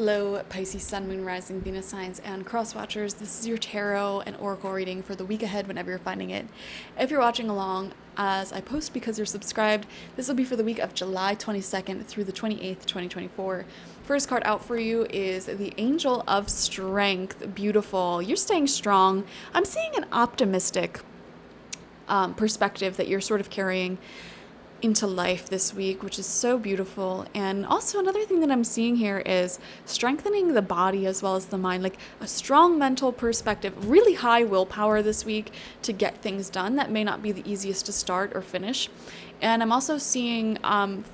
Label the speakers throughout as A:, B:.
A: Hello, Pisces, Sun, Moon, Rising, Venus signs, and cross watchers. This is your tarot and oracle reading for the week ahead whenever you're finding it. If you're watching along as I post because you're subscribed, this will be for the week of July 22nd through the 28th, 2024. First card out for you is the Angel of Strength. Beautiful. You're staying strong. I'm seeing an optimistic perspective that you're sort of carrying into life this week, which is so beautiful. And also another thing that I'm seeing here is strengthening the body as well as the mind, like a strong mental perspective, really high willpower this week to get things done that may not be the easiest to start or finish. And I'm also seeing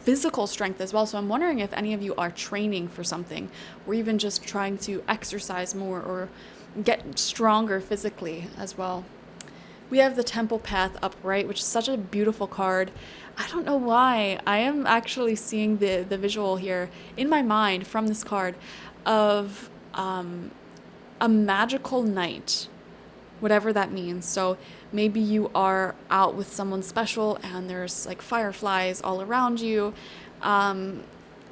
A: physical strength as well. So I'm wondering if any of you are training for something or even just trying to exercise more or get stronger physically as well. We have the Temple Path upright, which is such a beautiful card. I don't know why. I am actually seeing the visual here in my mind from this card of a magical night, whatever that means. So maybe you are out with someone special and there's like fireflies all around you. I'm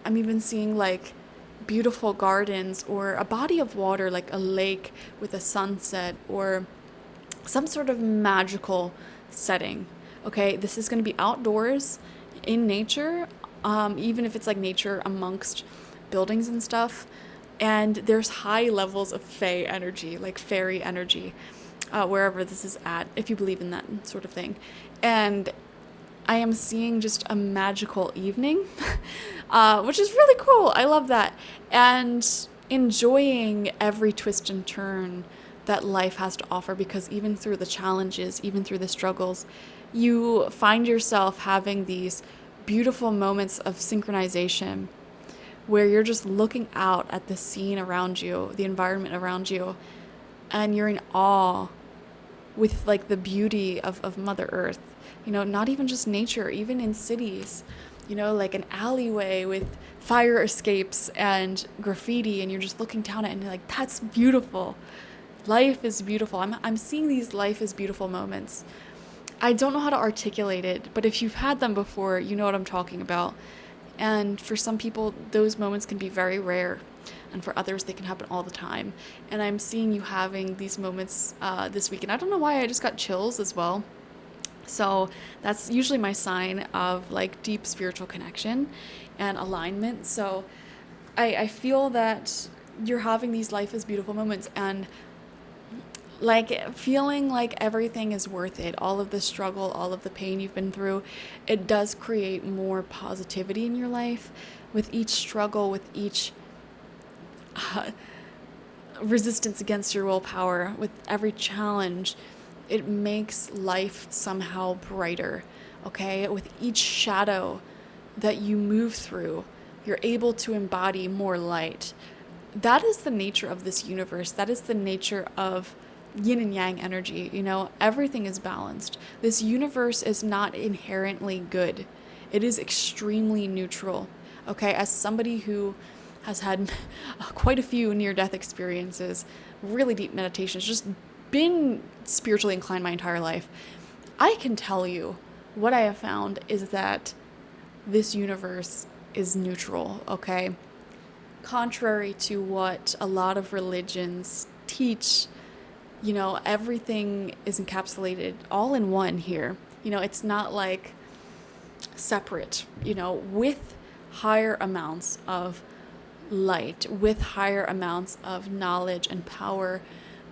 A: even seeing like beautiful gardens or a body of water, like a lake with a sunset or some sort of magical setting. Okay, this is going to be outdoors in nature, even if it's like nature amongst buildings and stuff. And there's high levels of fae energy, like fairy energy, wherever this is at, if you believe in that sort of thing. And I am seeing just a magical evening, which is really cool. I love that. And enjoying every twist and turn that life has to offer, because even through the challenges, even through the struggles, you find yourself having these beautiful moments of synchronization where you're just looking out at the scene around you, the environment around you, and you're in awe with like the beauty of Mother Earth. You know, not even just nature, even in cities, you know, like an alleyway with fire escapes and graffiti, and you're just looking down at it and you're like, that's beautiful. Life is beautiful. I'm seeing these life is beautiful moments. I don't know how to articulate it, but if you've had them before, you know what I'm talking about. And for some people, those moments can be very rare. And for others, they can happen all the time. And I'm seeing you having these moments this week. And I don't know why, I just got chills as well. So that's usually my sign of like deep spiritual connection and alignment. So I feel that you're having these life is beautiful moments and like feeling like everything is worth it, all of the struggle, all of the pain you've been through. It does create more positivity in your life with each struggle, with each resistance against your willpower, with every challenge. It makes life somehow brighter, okay? With each shadow that you move through, you're able to embody more light. That is the nature of this universe. That is the nature of yin and yang energy. You know, everything is balanced. This universe is not inherently good. It is extremely neutral. Okay, as somebody who has had quite a few near-death experiences, really deep meditations, just been spiritually inclined my entire life, I can tell you what I have found is that this universe is neutral, okay? Contrary to what a lot of religions teach, you know, everything is encapsulated all in one here. You know, it's not like separate, you know, with higher amounts of light, with higher amounts of knowledge and power,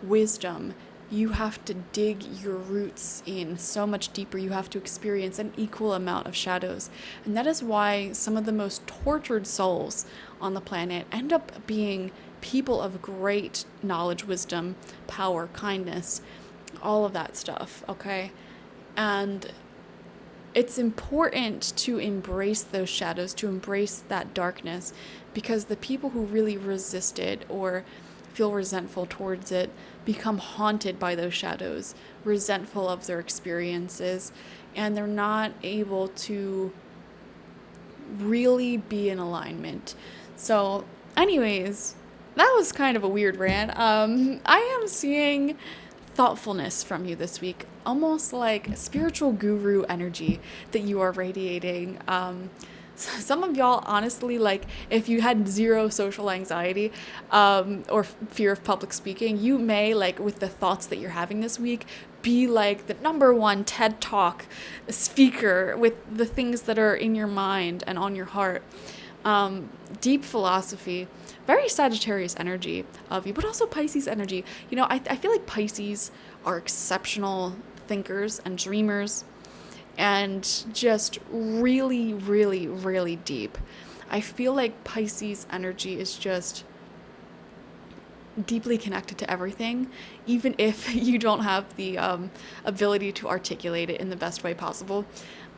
A: wisdom. You have to dig your roots in so much deeper. You have to experience an equal amount of shadows. And that is why some of the most tortured souls on the planet end up being people of great knowledge, wisdom, power, kindness, all of that stuff, okay? And it's important to embrace those shadows, to embrace that darkness, because the people who really resist it or feel resentful towards it become haunted by those shadows, resentful of their experiences, and they're not able to really be in alignment. So anyways, that was kind of a weird rant. I am seeing thoughtfulness from you this week, almost like spiritual guru energy that you are radiating. Some of y'all, honestly, like, if you had zero social anxiety, or fear of public speaking, you may, like, with the thoughts that you're having this week, be like the number one TED Talk speaker with the things that are in your mind and on your heart. Deep philosophy, very Sagittarius energy of you, but also Pisces energy. I feel like Pisces are exceptional thinkers and dreamers, and just really, really, really deep. I feel like Pisces energy is just deeply connected to everything, even if you don't have the ability to articulate it in the best way possible.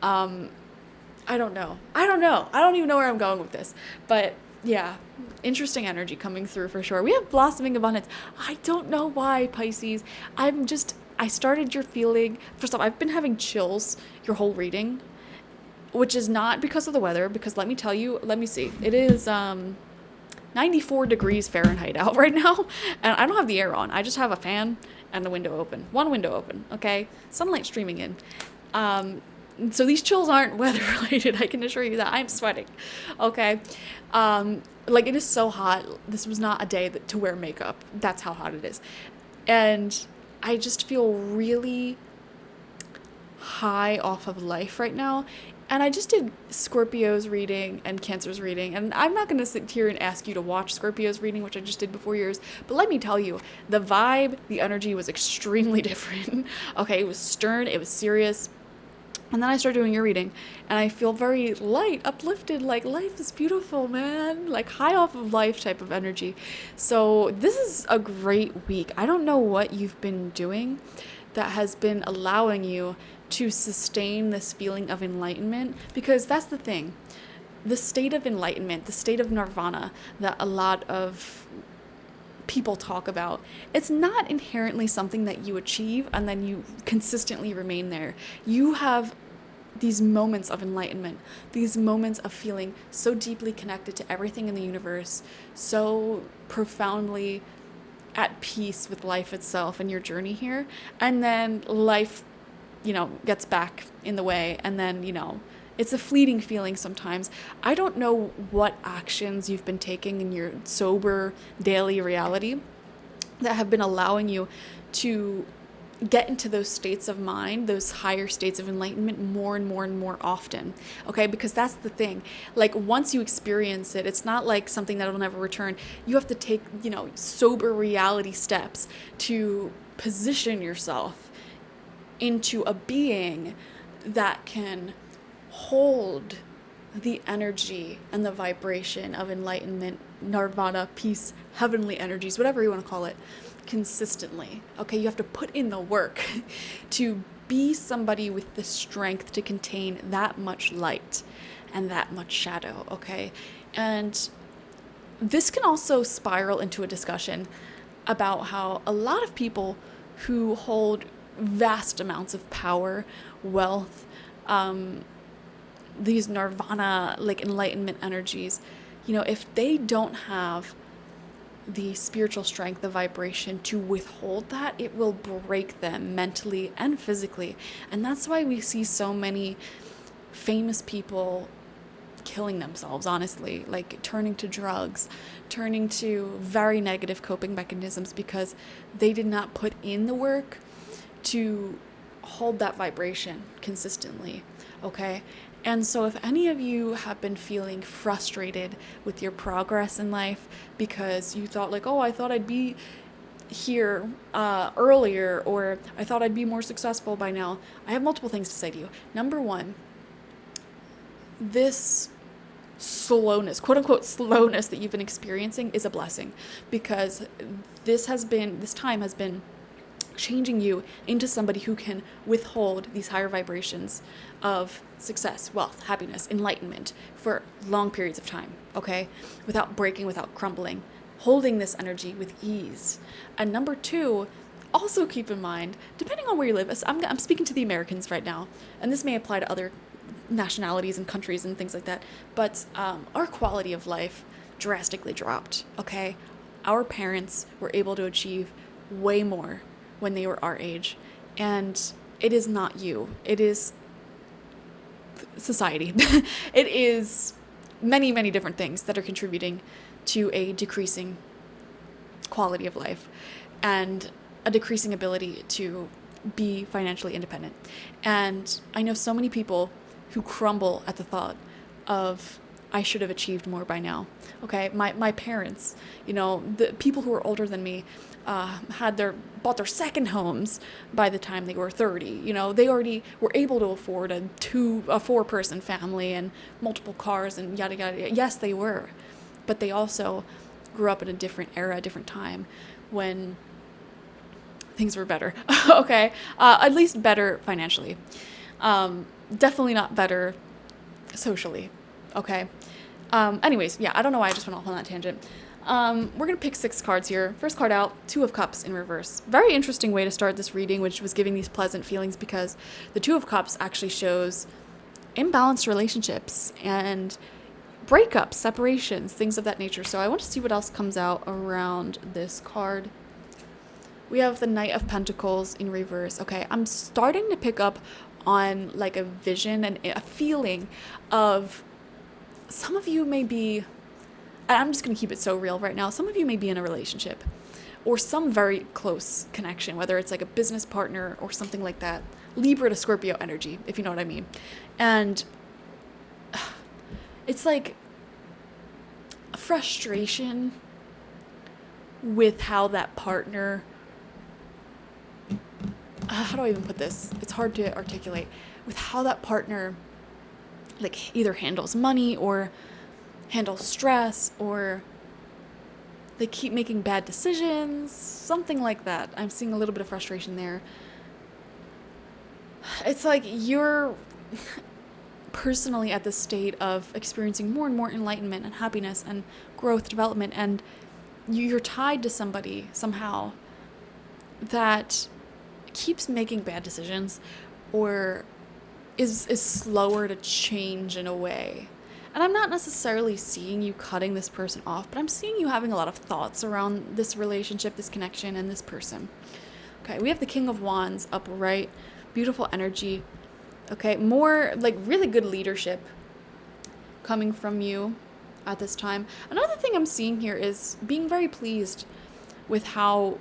A: I don't know. I don't even know where I'm going with this. But yeah, interesting energy coming through for sure. We have blossoming abundance. I don't know why, Pisces. I started your feeling. First off, I've been having chills your whole reading, which is not because of the weather, because let me tell you, let me see. It is 94 degrees Fahrenheit out right now, and I don't have the air on. I just have a fan and the window open. One window open, okay? Sunlight streaming in. So these chills aren't weather related, I can assure you that. I'm sweating, okay? Like, it is so hot. This was not a day to wear makeup. That's how hot it is. And I just feel really high off of life right now. And I just did Scorpio's reading and Cancer's reading. And I'm not going to sit here and ask you to watch Scorpio's reading, which I just did before yours. But let me tell you, the vibe, the energy was extremely different. Okay, it was stern, it was serious. And then I started doing your reading, and I feel very light, uplifted, like life is beautiful, man, like high off of life type of energy. So this is a great week. I don't know what you've been doing that has been allowing you to sustain this feeling of enlightenment, because that's the thing. The state of enlightenment, the state of nirvana that a lot of people talk about, it's not inherently something that you achieve and then you consistently remain there. You have these moments of enlightenment, these moments of feeling so deeply connected to everything in the universe, so profoundly at peace with life itself and your journey here. And then life, gets back in the way, and then, it's a fleeting feeling sometimes. I don't know what actions you've been taking in your sober daily reality that have been allowing you to get into those states of mind, those higher states of enlightenment more and more and more often. Okay, because that's the thing. Like, once you experience it, it's not like something that will never return. You have to take, sober reality steps to position yourself into a being that can hold the energy and the vibration of enlightenment, nirvana, peace, heavenly energies, whatever you want to call it, consistently. Okay, you have to put in the work to be somebody with the strength to contain that much light and that much shadow, okay? And this can also spiral into a discussion about how a lot of people who hold vast amounts of power, wealth, these nirvana, like enlightenment energies, if they don't have the spiritual strength, the vibration to withhold that, it will break them mentally and physically. And that's why we see so many famous people killing themselves, honestly, like turning to drugs, turning to very negative coping mechanisms, because they did not put in the work to hold that vibration consistently, okay? And so if any of you have been feeling frustrated with your progress in life because you thought like, oh, I thought I'd be here earlier, or I thought I'd be more successful by now, I have multiple things to say to you. Number one, this slowness, quote unquote slowness that you've been experiencing is a blessing, because this time has been changing you into somebody who can withhold these higher vibrations of success, wealth, happiness, enlightenment for long periods of time, okay? Without breaking, without crumbling, holding this energy with ease. And number two, also keep in mind, depending on where you live, I'm speaking to the Americans right now, and this may apply to other nationalities and countries and things like that, but our quality of life drastically dropped, okay? Our parents were able to achieve way more when they were our age, and it is not you. It is society. It is many, many different things that are contributing to a decreasing quality of life and a decreasing ability to be financially independent. And I know so many people who crumble at the thought of, I should have achieved more by now. Okay, my parents, the people who are older than me, bought their second homes by the time they were 30. They already were able to afford a 4-person family and multiple cars and yada yada. Yes, they were, but they also grew up in a different era, a different time when things were better. Okay, at least better financially. Definitely not better socially. Okay. Anyways, yeah, I don't know why I just went off on that tangent. We're going to pick 6 cards here. First card out, 2 of Cups in reverse. Very interesting way to start this reading, which was giving these pleasant feelings, because the 2 of Cups actually shows imbalanced relationships and breakups, separations, things of that nature. So I want to see what else comes out around this card. We have the Knight of Pentacles in reverse. Okay, I'm starting to pick up on like a vision and a feeling of some of you may be, and I'm just going to keep it so real right now, some of you may be in a relationship or some very close connection, whether it's like a business partner or something like that. Libra to Scorpio energy, if you know what I mean. And it's like a frustration with how that partner, how do I even put this? It's hard to articulate. With how that partner like either handles money or handles stress, or they keep making bad decisions, something like that. I'm seeing a little bit of frustration there. It's like you're personally at the state of experiencing more and more enlightenment and happiness and growth, development, and you're tied to somebody somehow that keeps making bad decisions or is slower to change in a way. And I'm not necessarily seeing you cutting this person off, but I'm seeing you having a lot of thoughts around this relationship, this connection, and this person. Okay, we have the King of Wands upright, beautiful energy. Okay, more like really good leadership coming from you at this time. Another thing I'm seeing here is being very pleased with how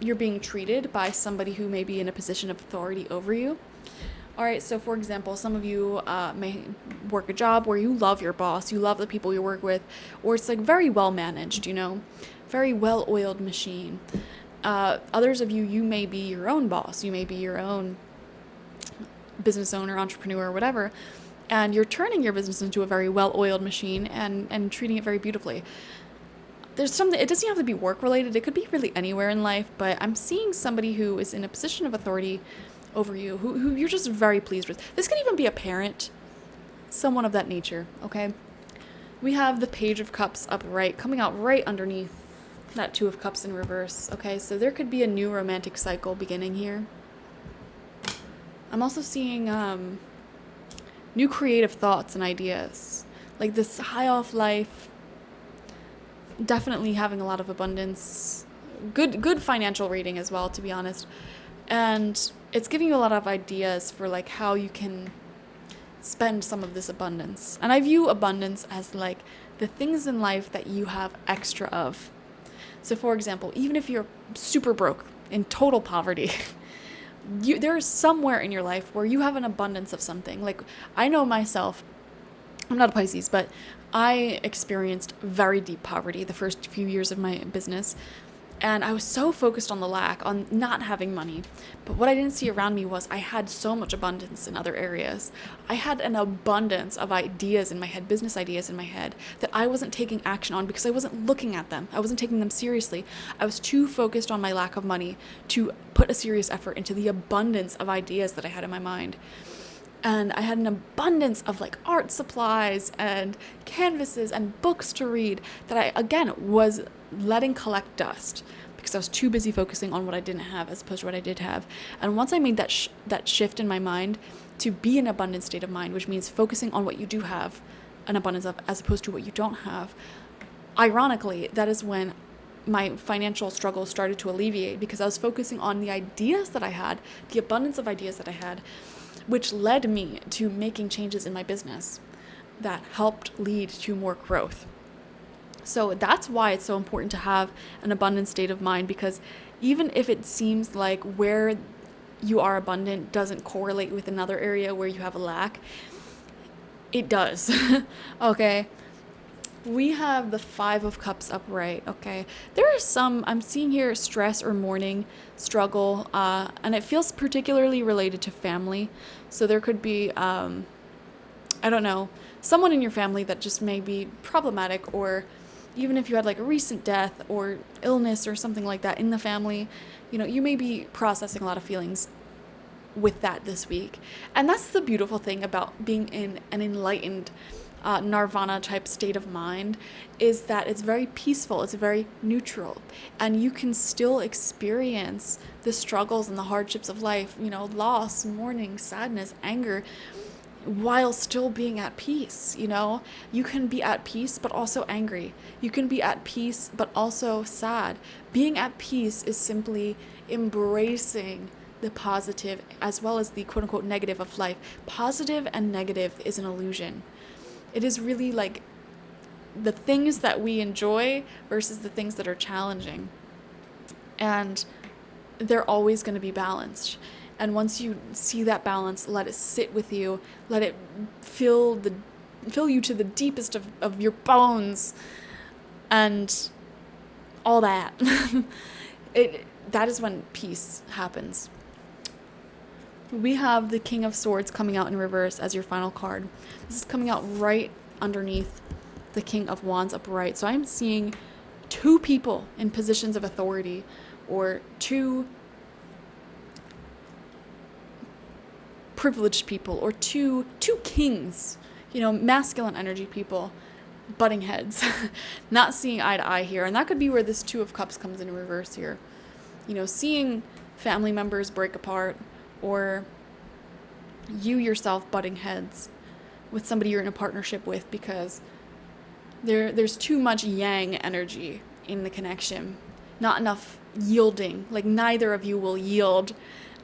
A: you're being treated by somebody who may be in a position of authority over you. All right, so for example, some of you may work a job where you love your boss, you love the people you work with, or it's like very well managed, very well-oiled machine. Others of you may be your own boss, you may be your own business owner, entrepreneur, whatever, and you're turning your business into a very well-oiled machine and treating it very beautifully. There's something, it doesn't have to be work-related, it could be really anywhere in life, but I'm seeing somebody who is in a position of authority over you, who you're just very pleased with. This could even be a parent, someone of that nature, okay? We have the Page of Cups upright, coming out right underneath that 2 of Cups in reverse, okay? So there could be a new romantic cycle beginning here. I'm also seeing new creative thoughts and ideas, like this high off life, definitely having a lot of abundance, good financial rating as well, to be honest. And it's giving you a lot of ideas for like how you can spend some of this abundance. And I view abundance as like the things in life that you have extra of. So for example, even if you're super broke, in total poverty, there's somewhere in your life where you have an abundance of something. Like I know myself, I'm not a Pisces, but I experienced very deep poverty the first few years of my business. And I was so focused on the lack, on not having money. But what I didn't see around me was I had so much abundance in other areas. I had an abundance of ideas in my head, business ideas in my head, that I wasn't taking action on because I wasn't looking at them. I wasn't taking them seriously. I was too focused on my lack of money to put a serious effort into the abundance of ideas that I had in my mind. And I had an abundance of like art supplies and canvases and books to read that I, again, was letting collect dust because I was too busy focusing on what I didn't have as opposed to what I did have. And once I made that shift in my mind to be in an abundant state of mind, which means focusing on what you do have an abundance of as opposed to what you don't have, ironically, that is when my financial struggles started to alleviate because I was focusing on the ideas that I had, the abundance of ideas that I had, which led me to making changes in my business that helped lead to more growth. So that's why it's so important to have an abundant state of mind, because even if it seems like where you are abundant doesn't correlate with another area where you have a lack, it does. Okay. We have the Five of Cups upright, okay? There are some, I'm seeing here, stress or mourning, struggle, and it feels particularly related to family. So there could be, I don't know, someone in your family that just may be problematic, or even if you had like a recent death or illness or something like that in the family, you may be processing a lot of feelings with that this week. And that's the beautiful thing about being in an enlightened nirvana type state of mind, is that it's very peaceful, it's very neutral, and you can still experience the struggles and the hardships of life, loss, mourning, sadness, anger, while still being at peace. You can be at peace but also angry. You can be at peace but also sad. Being at peace is simply embracing the positive as well as the quote unquote negative of life. Positive and negative is an illusion. It is really like the things that we enjoy versus the things that are challenging. And they're always going to be balanced. And once you see that balance, let it sit with you, let it fill you to the deepest of your bones and all that. That is when peace happens. We have the King of Swords coming out in reverse as your final card. This is coming out right underneath the King of Wands upright. So I'm seeing two people in positions of authority, or two privileged people, or two kings, masculine energy people butting heads, not seeing eye to eye here. And that could be where this Two of Cups comes in reverse here. Seeing family members break apart, or you yourself butting heads with somebody you're in a partnership with, because there's too much yang energy in the connection, not enough yielding. Like neither of you will yield.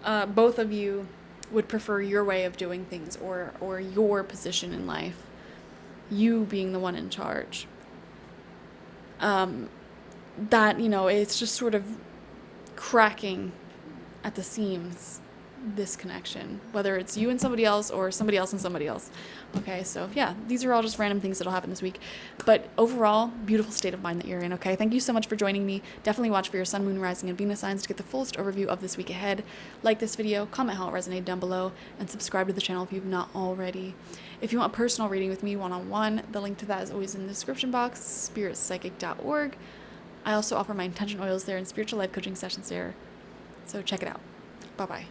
A: Both of you would prefer your way of doing things, or your position in life, you being the one in charge. It's just sort of cracking at the seams, this connection, whether it's you and somebody else or somebody else and somebody else. Okay, so yeah, these are all just random things that'll happen this week, but overall, beautiful state of mind that you're in. Okay, thank you so much for joining me. Definitely watch for your sun, moon, rising, and Venus signs to get the fullest overview of this week ahead. Like this video, comment how it resonated down below, and subscribe to the channel if you've not already. If you want a personal reading with me one-on-one, the link to that is always in the description box, spiritpsychic.org. I also offer my intention oils there and spiritual life coaching sessions there, so check it out. Bye-bye.